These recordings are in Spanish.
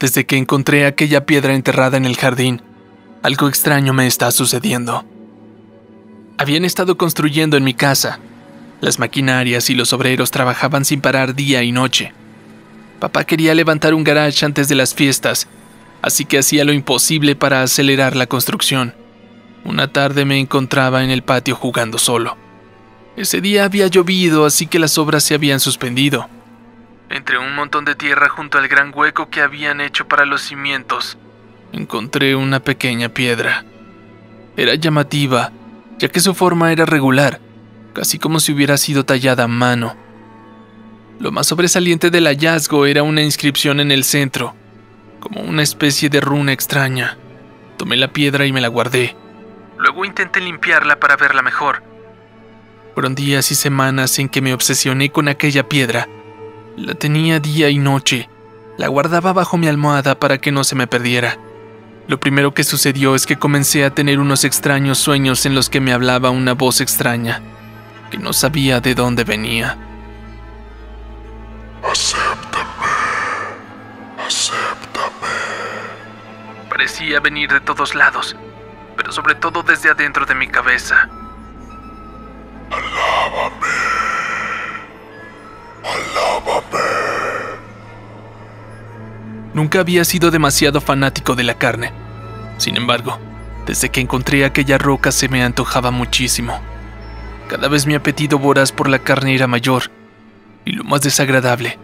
Desde que encontré aquella piedra enterrada en el jardín, algo extraño me está sucediendo. Habían estado construyendo en mi casa. Las maquinarias y los obreros trabajaban sin parar día y noche. Papá quería levantar un garage antes de las fiestas, así que hacía lo imposible para acelerar la construcción. Una tarde me encontraba en el patio jugando solo. Ese día había llovido, así que las obras se habían suspendido. Entre un montón de tierra junto al gran hueco que habían hecho para los cimientos, encontré una pequeña piedra. Era llamativa, ya que su forma era regular, casi como si hubiera sido tallada a mano. Lo más sobresaliente del hallazgo era una inscripción en el centro, como una especie de runa extraña. Tomé la piedra y me la guardé. Luego intenté limpiarla para verla mejor. Fueron días y semanas en que me obsesioné con aquella piedra. La tenía día y noche. La guardaba bajo mi almohada para que no se me perdiera. Lo primero que sucedió es que comencé a tener unos extraños sueños en los que me hablaba una voz extraña, que no sabía de dónde venía. Acéptame. Acéptame. Parecía venir de todos lados, pero sobre todo desde adentro de mi cabeza. Alábame. Alábame. Nunca había sido demasiado fanático de la carne. Sin embargo, desde que encontré aquella roca se me antojaba muchísimo. Cada vez mi apetito voraz por la carne era mayor, y lo más desagradable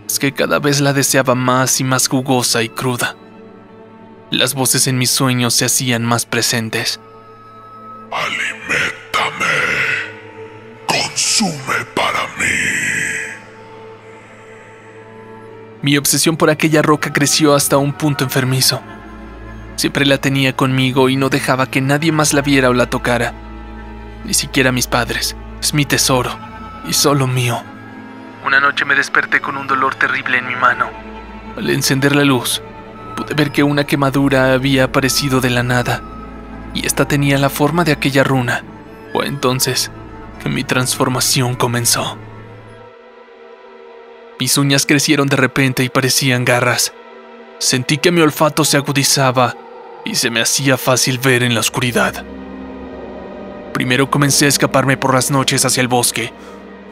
es que cada vez la deseaba más y más jugosa y cruda. Las voces en mis sueños se hacían más presentes. Aliméntame. Consume para mí. Mi obsesión por aquella roca creció hasta un punto enfermizo. Siempre la tenía conmigo y no dejaba que nadie más la viera o la tocara. Ni siquiera mis padres. Es mi tesoro, y solo mío. Una noche me desperté con un dolor terrible en mi mano. Al encender la luz, pude ver que una quemadura había aparecido de la nada, y esta tenía la forma de aquella runa. Fue entonces que mi transformación comenzó. Mis uñas crecieron de repente y parecían garras. Sentí que mi olfato se agudizaba y se me hacía fácil ver en la oscuridad. Primero comencé a escaparme por las noches hacia el bosque,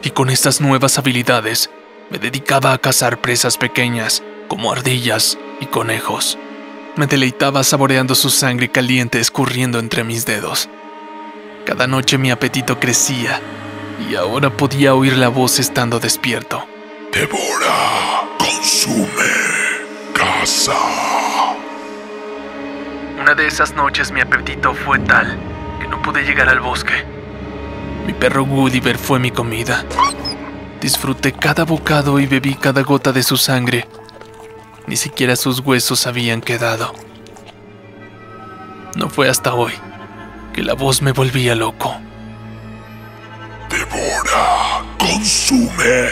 y con estas nuevas habilidades me dedicaba a cazar presas pequeñas, como ardillas y conejos. Me deleitaba saboreando su sangre caliente escurriendo entre mis dedos. Cada noche mi apetito crecía, y ahora podía oír la voz estando despierto. Devora, consume, caza. Una de esas noches mi apetito fue tal que no pude llegar al bosque. Mi perro Gulliver fue mi comida. Disfruté cada bocado y bebí cada gota de su sangre. Ni siquiera sus huesos habían quedado. No fue hasta hoy que la voz me volvía loco. Devora, consume,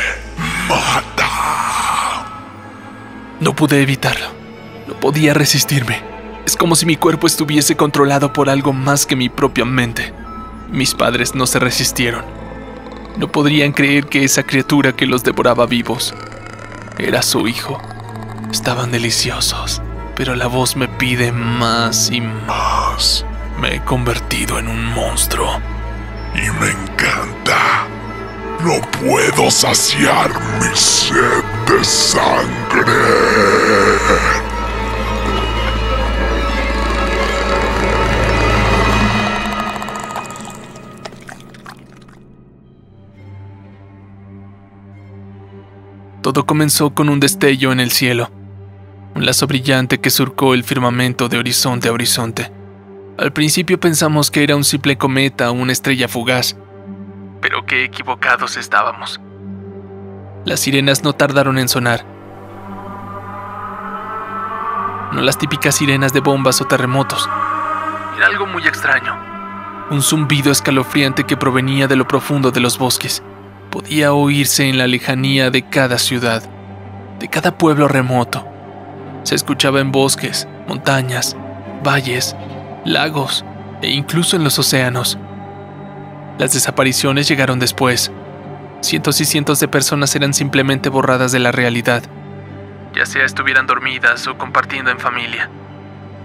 mata. No pude evitarlo. No podía resistirme. Es como si mi cuerpo estuviese controlado por algo más que mi propia mente. Mis padres no se resistieron. No podrían creer que esa criatura que los devoraba vivos era su hijo. Estaban deliciosos, pero la voz me pide más y más. Me he convertido en un monstruo. Y me encanta. No puedo saciar mi sed de sangre. Todo comenzó con un destello en el cielo, un lazo brillante que surcó el firmamento de horizonte a horizonte. Al principio pensamos que era un simple cometa o una estrella fugaz, pero qué equivocados estábamos. Las sirenas no tardaron en sonar. No las típicas sirenas de bombas o terremotos. Era algo muy extraño. Un zumbido escalofriante que provenía de lo profundo de los bosques. Podía oírse en la lejanía de cada ciudad, de cada pueblo remoto. Se escuchaba en bosques, montañas, valles, lagos e incluso en los océanos. Las desapariciones llegaron después. Cientos y cientos de personas eran simplemente borradas de la realidad. ya sea estuvieran dormidas o compartiendo en familia,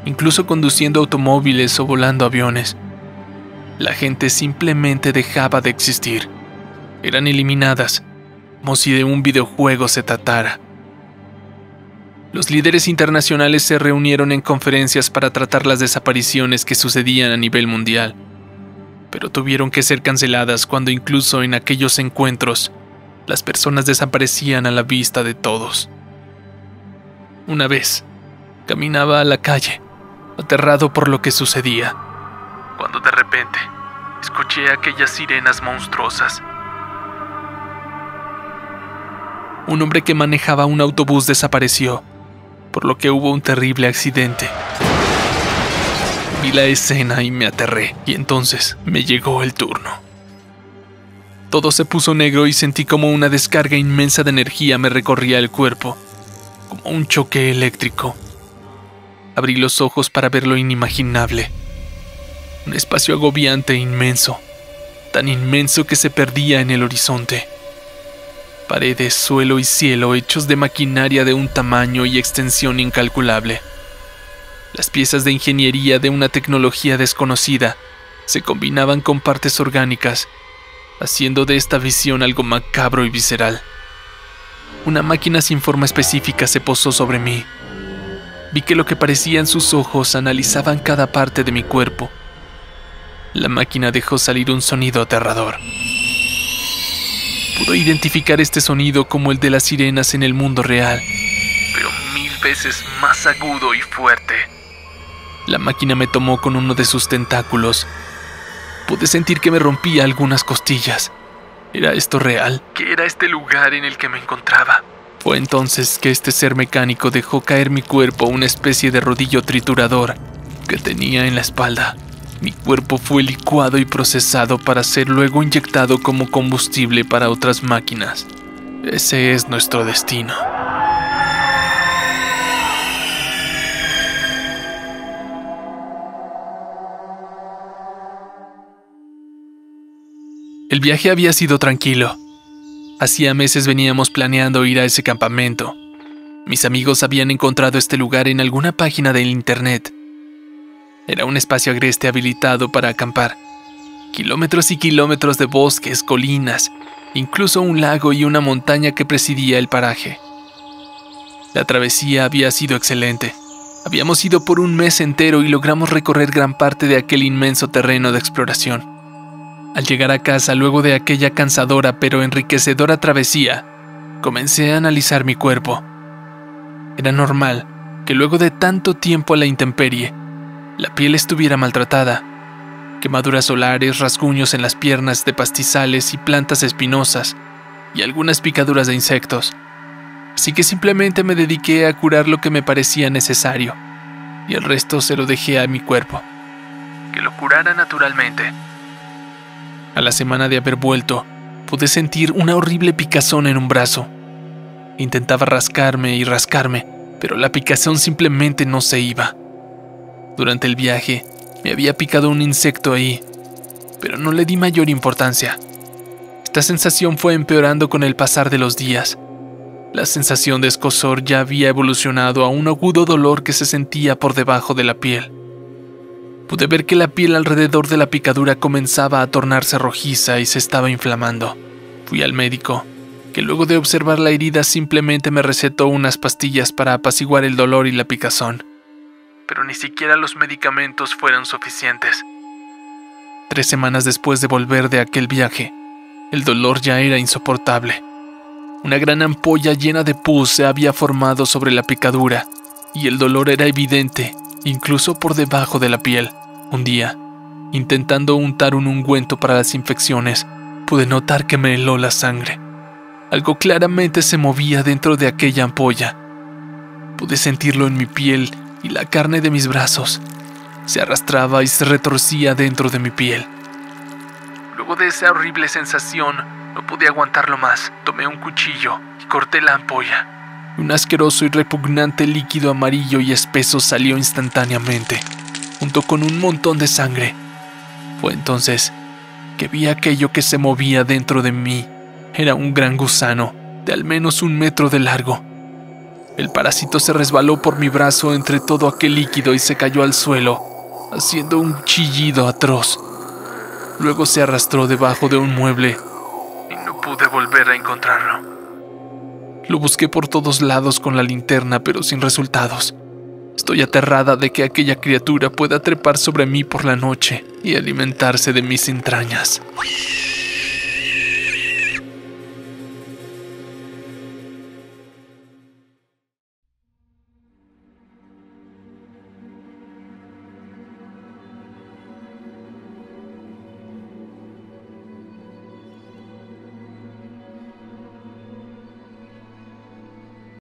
incluso conduciendo automóviles o volando aviones. La gente simplemente dejaba de existir. Eran eliminadas, como si de un videojuego se tratara. Los líderes internacionales se reunieron en conferencias para tratar las desapariciones que sucedían a nivel mundial, pero tuvieron que ser canceladas cuando incluso en aquellos encuentros las personas desaparecían a la vista de todos. Una vez, caminaba a la calle, aterrado por lo que sucedía, cuando de repente escuché aquellas sirenas monstruosas. Un hombre que manejaba un autobús desapareció, por lo que hubo un terrible accidente. Vi la escena y me aterré, y entonces me llegó el turno. Todo se puso negro y sentí como una descarga inmensa de energía me recorría el cuerpo, como un choque eléctrico. Abrí los ojos para ver lo inimaginable. Un espacio agobiante e inmenso, tan inmenso que se perdía en el horizonte. Paredes, suelo y cielo hechos de maquinaria de un tamaño y extensión incalculable. Las piezas de ingeniería de una tecnología desconocida se combinaban con partes orgánicas, haciendo de esta visión algo macabro y visceral. Una máquina sin forma específica se posó sobre mí. Vi que lo que parecían sus ojos analizaban cada parte de mi cuerpo. La máquina dejó salir un sonido aterrador. Pude identificar este sonido como el de las sirenas en el mundo real, pero 1000 veces más agudo y fuerte. La máquina me tomó con uno de sus tentáculos. Pude sentir que me rompía algunas costillas. ¿Era esto real? ¿Qué era este lugar en el que me encontraba? Fue entonces que este ser mecánico dejó caer mi cuerpo a una especie de rodillo triturador que tenía en la espalda. Mi cuerpo fue licuado y procesado para ser luego inyectado como combustible para otras máquinas. Ese es nuestro destino. El viaje había sido tranquilo. Hacía meses veníamos planeando ir a ese campamento. Mis amigos habían encontrado este lugar en alguna página del internet. Era un espacio agreste habilitado para acampar. Kilómetros y kilómetros de bosques, colinas, incluso un lago y una montaña que presidía el paraje. La travesía había sido excelente. Habíamos ido por un mes entero y logramos recorrer gran parte de aquel inmenso terreno de exploración. Al llegar a casa luego de aquella cansadora pero enriquecedora travesía, comencé a analizar mi cuerpo. Era normal que luego de tanto tiempo a la intemperie, la piel estuviera maltratada. Quemaduras solares, rasguños en las piernas de pastizales y plantas espinosas, y algunas picaduras de insectos. Así que simplemente me dediqué a curar lo que me parecía necesario, y el resto se lo dejé a mi cuerpo, que lo curara naturalmente. A la semana de haber vuelto, pude sentir una horrible picazón en un brazo. Intentaba rascarme y rascarme, pero la picazón simplemente no se iba. Durante el viaje, me había picado un insecto ahí, pero no le di mayor importancia. Esta sensación fue empeorando con el pasar de los días. La sensación de escozor ya había evolucionado a un agudo dolor que se sentía por debajo de la piel. Pude ver que la piel alrededor de la picadura comenzaba a tornarse rojiza y se estaba inflamando. Fui al médico, que luego de observar la herida simplemente me recetó unas pastillas para apaciguar el dolor y la picazón. Pero ni siquiera los medicamentos fueron suficientes. 3 semanas después de volver de aquel viaje, el dolor ya era insoportable. Una gran ampolla llena de pus se había formado sobre la picadura, y el dolor era evidente, incluso por debajo de la piel. Un día, intentando untar un ungüento para las infecciones, pude notar que me heló la sangre. Algo claramente se movía dentro de aquella ampolla. Pude sentirlo en mi piel y la carne de mis brazos. Se arrastraba y se retorcía dentro de mi piel. Luego de esa horrible sensación, no pude aguantarlo más. Tomé un cuchillo y corté la ampolla. Un asqueroso y repugnante líquido amarillo y espeso salió instantáneamente, junto con un montón de sangre. Fue entonces que vi aquello que se movía dentro de mí. Era un gran gusano, de al menos 1 metro de largo. El parásito se resbaló por mi brazo entre todo aquel líquido y se cayó al suelo, haciendo un chillido atroz. Luego se arrastró debajo de un mueble y no pude volver a encontrarlo. Lo busqué por todos lados con la linterna, pero sin resultados. Estoy aterrada de que aquella criatura pueda trepar sobre mí por la noche y alimentarse de mis entrañas.